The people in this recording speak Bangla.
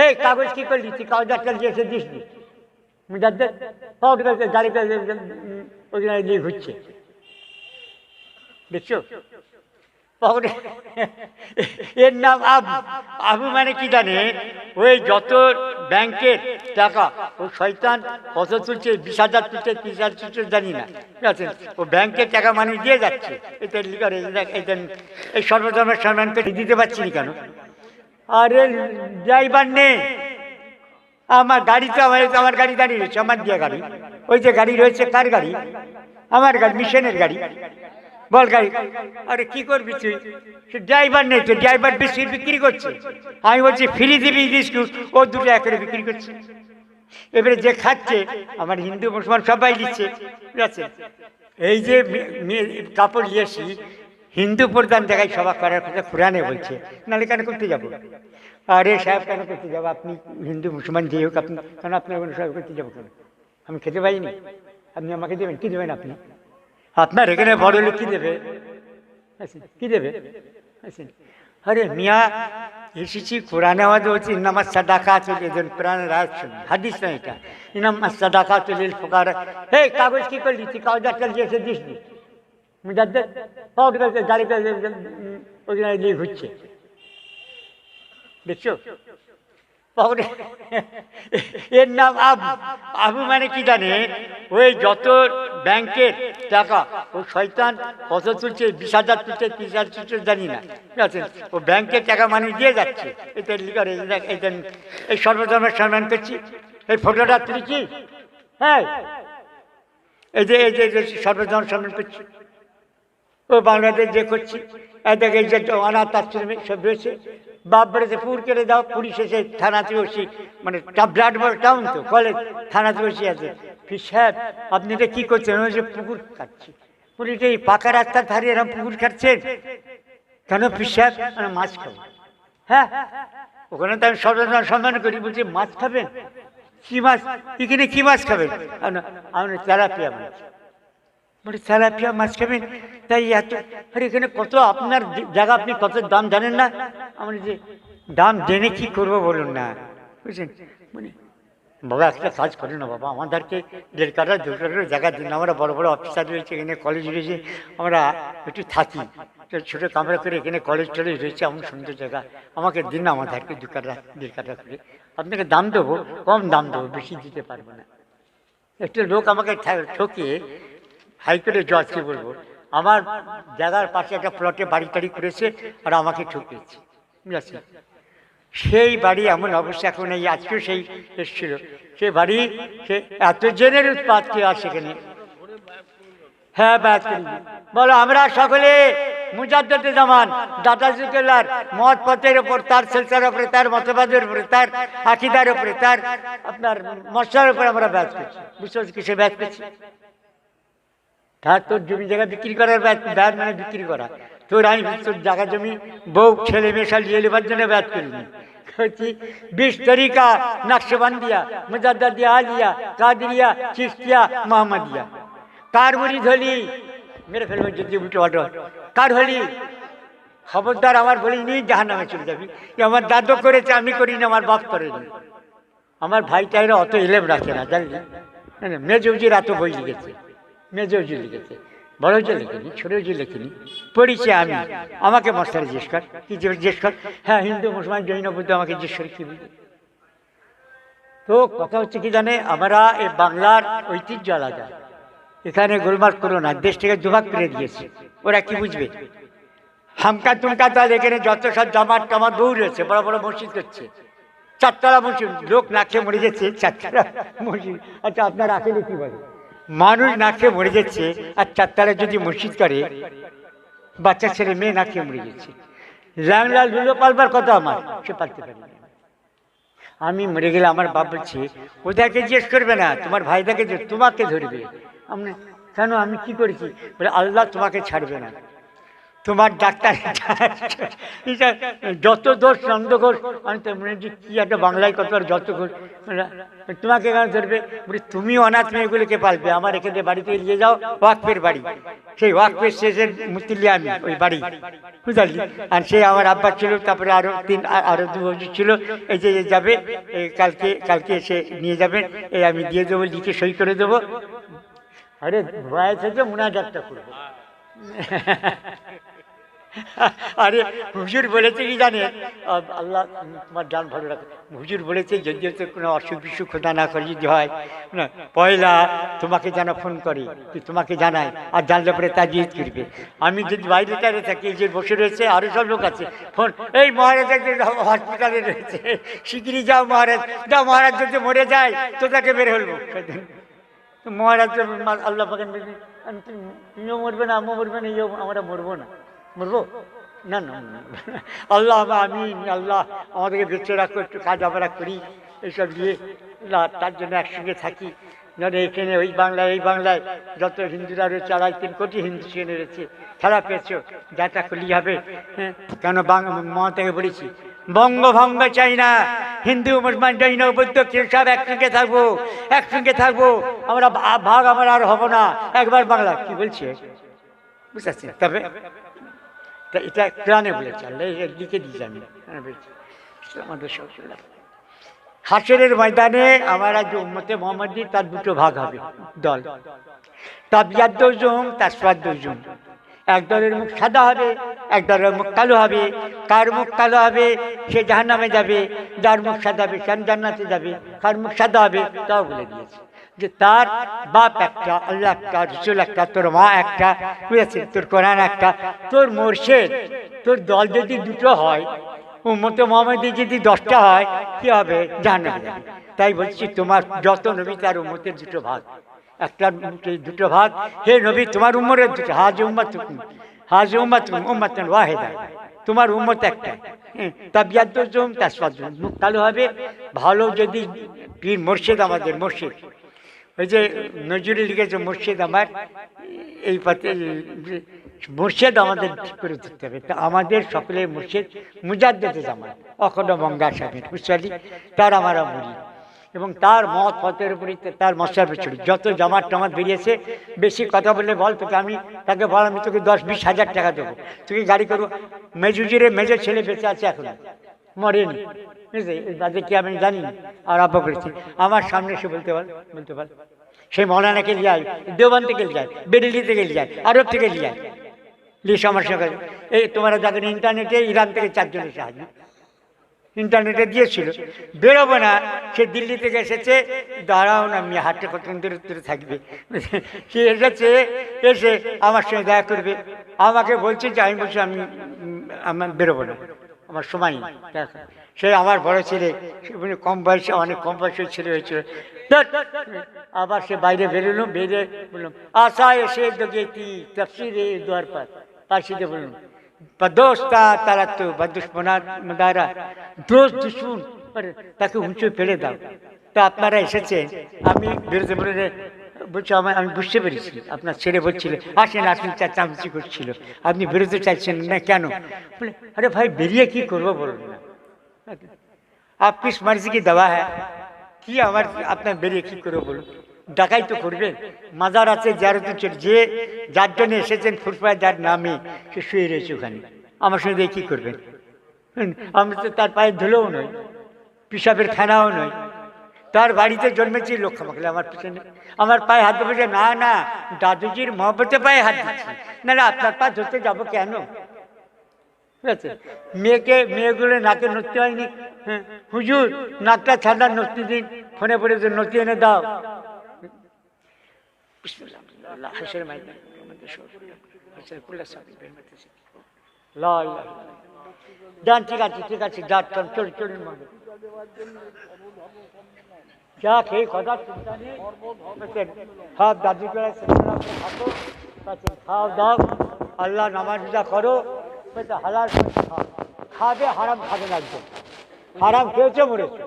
এই কাগজ কি করলি তুই? কাগজটা দিয়েছে দিস নি মুজাদ্দেদ পাউড করে গাড়িতে ওইখানে নিয়ে ঘুরছে, দেখছো? এর নাম আবু। আবু মানে কি জানে? ওই যত ব্যাংকের টাকা ও শয়তান কত তুলছে, 20,000 তুলছে, 30,000 তুলছে জানি না, ঠিক আছে? ও ব্যাংকের টাকা মানুষ দিয়ে যাচ্ছে। এটা লিখারে এই সর্বধর্মের সম্মানকে দিতে পারছি না কেন? আরে ড্রাইভার নেই আমার গাড়িতে, আমার গাড়ি দাঁড়িয়ে রয়েছে, আমার দিয়া গাড়ি। ওই যে গাড়ি রয়েছে কার গাড়ি? আমার গাড়ি, মিশনের গাড়ি। বল গাড়ি। আরে কি করবি তুই? সে ড্রাইভার নেই তো, ড্রাইভার বিস্কুট বিক্রি করছে। আমি বলছি ফ্রি দিবি বিস্কুট, ও 2 টাকা করে বিক্রি করছে। এবারে যে খাচ্ছে আমার হিন্দু মুসলমান সবাই দিচ্ছে, ঠিক আছে? এই যে কাপড় নিয়েছি হিন্দু প্রধান জায়গায় সভা করার কথা কোরআনে বলছে, নাহলে কেন করতে যাবো? আরে সাহেব কেন করতে যাবো? আপনি হিন্দু মুসলমান যে হোক, আপনি কেন আপনার কোনো সভা করতে যাবো কেন? আমি খেতে পাইনি, আপনি আমাকে দেবেন? কি দেবেন আপনি? আপনার এখানে বড় লোক কি দেবে? কি দেবে? আরে মিয়া এসেছি কোরআনে আমাদের হচ্ছে ইন্নামাস সাদাকাতুল লিল কোরআনের আয়াত শুনুন, হাদিস না এটা। ইন্নামাস সাদাকাতুল লিল ফুকারা। এই কাগজ কি করলি তুই? কাগজটা দিয়েছে দিস নি মুজাদ্দেদ পাউড করে গাড়িতে ওইখানে নিয়ে ঘুরছে, দেখছো? এর নাম আবু। আবু মানে কি জানে? ওই যত ব্যাংকের টাকা ও শয়তান কত তুলছে, 20,000 তুলছে, 30,000 তুলছে জানি না, ঠিক আছে? ও ব্যাংকের টাকা মানুষ দিয়ে যাচ্ছে। এটা লিখারে এই সর্বধর্মের সম্মান করছি। এই ফটোটা তুলেছি, হ্যাঁ, এই যে সর্বধর্ম সম্মান করছি। ও বাংলাদেশ যে করছি, এদিকে যে অনাথ আশ্রমে সব রয়েছে, বাপ বেড়েছে পুর করে দাও, পুলিশ এসে থানাতে বসি, মানে বিরাট বড় টাউন তো, কলেজ থানাতে বসে আছে। সাহেব আপনি এটা কি করছেন? ওই যে পুকুর কাটছি। পুলিশ এই পাকা রাস্তার ধারে এরকম পুকুর কাটছেন কেন? সাহেব মানে মাছ খাবো। হ্যাঁ, ওখানে তো আমি সর্বজন সম্মান করি, বলছি মাছ খাবেন? কি মাছ? এখানে কি মাছ খাবেন? আমি তেলাপিয়া মাছ। বলি তেলাপিয়া মাছ খাবেন? তাই এত? আরে এখানে কত আপনার জায়গা, আপনি কত দাম জানেন না? আমার যে দাম জেনে কি করবো বলুন না, বুঝছেন? মানে বাবা একটা কাজ করে না বাবা, আমাদেরকে 1.5 কাঠা 2 কাঠার জায়গা দিন। আমরা বড় বড় অফিসার রয়েছে, এখানে কলেজ রয়েছে, আমরা একটু থাকি ছোটো কামরা করে, এখানে কলেজ টলেজ রয়েছে, এমন সুন্দর জায়গা, আমাকে দিন না আমাদেরকে 2 কাঠা 1.5 কাঠা করে। আপনাকে দাম দেবো, কম দাম দেবো, বেশি দিতে পারবো না। একটা লোক আমাকে ঠকিয়ে হাইকোর্টে জজ, কি বলবো, আমার জায়গার পাশে একটা প্লটে বাড়ি টাড়ি করেছে আর আমাকে ঠকিয়েছে, বুঝেছি? সেই বাড়ি এমন অবস্থা এখন, এই আজকেও সেই এসেছিল, সে বাড়ি সে এত জনের উৎপাত কি আর সেখানে। হ্যাঁ ব্যাস করি বলো, আমরা সকলে মুজাদ্দেদে জামান দাদা জুকেলার মত পথের উপর, তার সিলসিলার উপরে, তার মতবাদের উপরে, তার আকীদার উপরে, তার আপনার মশলার উপরে আমরা ব্যাস করছি। বুঝতে পারছি কিসে ব্যাস করছি? তার তোর জমি জায়গা বিক্রি করার ব্যাস মানে বিক্রি করা। তোর আমি তোর জায়গা জমি বউ ছেলে মেয়ে সব নিয়ে নেবার জন্য ব্যাস করিনি। 20 তরিকা নকশবন্দিয়া, মুজাদ্দিদিয়া, আলিয়া, কাদরিয়া, চিশতিয়া, মোহাম্মদিয়া। কার মুরিদ হলি? মেরে ফেলবো যদি উল্টো পাল্টো। কার হলি? খবরদার আমার বলিনি, জাহান্নামে চলে যাবি। আমার দাদু করেছে, আমি করিনি, আমার বাপ করেনি। আমার ভাইটাইরা অত এলেম রাখে না, জানলি? মেজৌজির এত বই লিখেছে, মেজৌজি লিখেছে, বড়জি লেখেনি, ছোটজি লেখেনি, পড়িছে আমি। আমাকে মশলা জিজ্ঞেস কর, কি জিজ্ঞেস কর? হ্যাঁ, হিন্দু মুসলমান জৈন বুদ্ধ, আমাকে জিজ্ঞেস করে কি বুঝবে? তো কথা হচ্ছে কি জানে, আমরা এই বাংলার ঐতিহ্য আলাদা, এখানে গোলমাল করো না, দেশ থেকে দুভাগ করে দিয়েছে, ওরা কি বুঝবে? হামকা তুমকা তাল, এখানে যত সব জামাত টামাত বউ রয়েছে, বড় বড় মসজিদ করছে, 4 তলা মসজিদ, লোক না খেয়ে মরে যাচ্ছে 4 তলা মসজিদ। আচ্ছা আপনার আসলে কি বলে? মানুষ না খেয়ে মরে যাচ্ছে, আর 4 তলা যদি মসজিদ করে, বাচ্চা ছেলে মেয়ে না খেয়ে মরে যাচ্ছে। রামলাল ধুলো পালবার কথা আমার, সে পালতে পারি না। আমি মরে গেলে আমার বাপ বলছে ওদেরকে জিজ্ঞেস করবে না, তোমার ভাইটাকে তোমাকে ধরবে। আমি কেন, আমি কি করেছি? বলে আল্লাহ তোমাকে ছাড়বে না। তোমার ডাক্তার যত দোষ নন্দ ঘোষ, আমি তো মনে হচ্ছে কি একটা বাংলায় কত আর যত ঘোষ, তোমাকে এখানে ধরবে বলি তুমি অনাথ মেয়েগুলোকে পালবে, আমার এখানে বাড়িতে নিয়ে যাও, ওয়াকফের বাড়ি, সেই ওয়াকফের শেষের মুতিলি আমি ওই বাড়ি, বুঝলি। আর সে আমার আব্বা ছিল, তারপরে আরো 2 বছর ছিল, এই যে যাবে কালকে এসে নিয়ে যাবেন, এই আমি দিয়ে দেবো, লিখে সই করে দেবো। আরে বয়স হয়েছে মুনাজাতটা করবো। আরে হুজুর বলেছে কি জানে, আল্লাহ তোমার জান ভালো রাখে, হুজুর বলেছে যদি হচ্ছে কোনো অসুখ বিসুখ খোদা না করে যদি হয় না, পয়লা তোমাকে যেন ফোন করে, তোমাকে জানায়, আর জানলে পরে তাজিদ করবে। আমি যদি বাইরে টাইরে থাকি, যে বসে রয়েছে আরও সব লোক আছে, ফোন এই মহারাজ হসপিটালে রয়েছে, শিগগিরি যাও মহারাজ, যাও মহারাজ যদি মরে যায় তো তাকে বের হলবো। মহারাজ আল্লাহ পাকেন তুমিও মরবে না, আমিও মরবে না, আমরা মরবো না, মরবো না না আল্লাহ আমি আল্লাহ আমাদেরকে বেঁচে রাখো, একটু কাজ আমরা করি এইসব দিয়ে, তার জন্য একসঙ্গে থাকি। ধরে এখানে ওই বাংলায় যত হিন্দুরা রয়েছে, 2.5-3 কোটি হিন্দু সেখানে রয়েছে, খারাপ পেয়েছ যাটা করলেই হবে। হ্যাঁ, কেন মমতাকে বলেছি বঙ্গভঙ্গ চাই না, হিন্দু মুসলমান জৈন বৌদ্ধ সব একসঙ্গে থাকবো, আমরা ভাগ আমরা আর হবো না, একবার বাংলা। কি বলছে বুঝতে পারছি, তবে এটা কোরআনে বলেছে, আল্লাহ লিখে দিয়েছি আমি বলছি আমাদের সব। হাসরের ময়দানে আমরা যে উম্মতে মুহাম্মাদি, তার 2টো ভাগ হবে দল, তাবিয়াদ্দুজুম তাসওয়াদ্দুজুম। এক দলের মুখ সাদা হবে, এক দলের মুখ কালো হবে। কার মুখ কালো হবে সে জাহান্নামে যাবে, যার মুখ সাদা হবে সে জান্নাতে যাবে। কার মুখ সাদা হবে তাও বলে দিয়েছে যে তার বাপ একটা, আল্লাহ একটা, রাসূল একটা, তোর মা একটা, বুঝেছিস, তোর কোরআন একটা, তোর মুর্শিদ, তোর দল যদি 2টো হয়, উম্মতে মুহাম্মাদি যদি 10টা হয়, কি হবে? জাহান্নামে যাবে। তাই বলছি তোমার যত নবী তার উম্মতের 2টো ভাগ, একটা 2টো ভাগ। হে নবী তোমার উম্মতের 2টো, হাজ উম্মাতুন ওয়াহিদা, তোমার উম্মত একটা। তাবিয়াদ্দুজুম তাসওয়াদ্দুজুম, মুখ কালো হবে। ভালো যদি পীর মুর্শিদ, আমাদের মুর্শিদ, ওই যে নজরুল লিখেছে মুর্শিদ আমার, এই পথে মুর্শিদ আমাদের ঠিক করে দিতে হবে। তা আমাদের সকলের মুর্শিদ মুজাদ্দেদে জামান অখণ্ড মঙ্গা সাহেব, বুঝলি, তার আমরা মুড়ি, এবং তার মত পথের উপরই তার মশার পেছনে যত জামাত টামাত বেরিয়েছে। বেশি কথা বললে বল, তোকে আমি তাকে বল আমি তোকে 10-20 হাজার টাকা দেবো, তোকে গাড়ি করবো। মেজর ছেলে বেঁচে আছে এখন, মরেনি, বুঝলি, তাদের কি আমি জানি আর আব্বা করেছি। আমার সামনে এসে বলতে পার সে মৌলানা কে লিয়ে যায়, দেওবান থেকে লিয়ে যায়, বেরেলি থেকে লিয়ে যায়, আরব থেকে লিয়ে যায়, লিয়ে সমস্যা করে। এই তোমরা দেখেন ইন্টারনেটে ইরান থেকে 4 জন এসে হাজির, ইন্টারনেটে দিয়েছিল, বেরোবো না, সে দিল্লি থেকে এসেছে, দাঁড়াও না আমি হাটে কতক্ষণ দূরে থাকবে, সে এসে আমার সঙ্গে দেখা করবে। আমাকে বলছে যে আমি বলছি আমার বেরোবো না, আমার সময় নেই। সে আমার বড় ছেলে, কম বয়সে, অনেক কম বয়সের ছেলে হয়েছিল। আবার সে বাইরে বেরোলাম, বেরিয়ে বললাম আশা এসে দোগেতি তফসিরে দুয়ার পাশিতে বললাম দোস্তা তারা তো বা দুশ্মনারা দুশ্মন, তাকে উঁচু ফেলে দাও। তা আপনারা এসেছেন, আমি বেরোতে বলছি আমি বুঝতে পেরেছি আপনার ছেলে বলছিল আসেন চামচি করছিল, আপনি বেরোতে চাইছেন না কেন? বলে আরে ভাই বেরিয়ে কি করবো বলুন না, আপনি মার্জি কি দেওয়া হ্যাঁ, কি আপনার বেরিয়ে কি করবো বলুন? ডাকাই তো করবেন, মাজার আছে যে যার জন্য এসেছেন ফুরফায় যার নামে, সে শুয়ে রয়েছে ওখানে, আমার সঙ্গে দিয়ে কী করবেন? আমি তো তার পায়ে ধুলোও নই, পিসাবের খানাও নই, তার বাড়িতে জন্মেছি, লক্ষ্য মাখলে আমার পিছনে আমার পায়ে হাত দেবে না দাদুজির মহব্বতে পায়ে হাত দিচ্ছি, না আপনার পা ধরতে যাবো কেন? ঠিক আছে, মেয়েগুলো নাকে নড়তে হয়নি, হ্যাঁ হুজুর নাকটা ঠান্ডা নড়তে দিন, ফোনে পড়ে নড়তে এনে দাও। ঠিক আছে চলুন যা খেয়ে কথা চিন্তা নেই, সব দাদু করে থাকো, খাও দাও, আল্লাহ নামাজ করো, হালাল খাবে, হারাম খাবে না, একদম হারাম খেয়েছে মরেছে।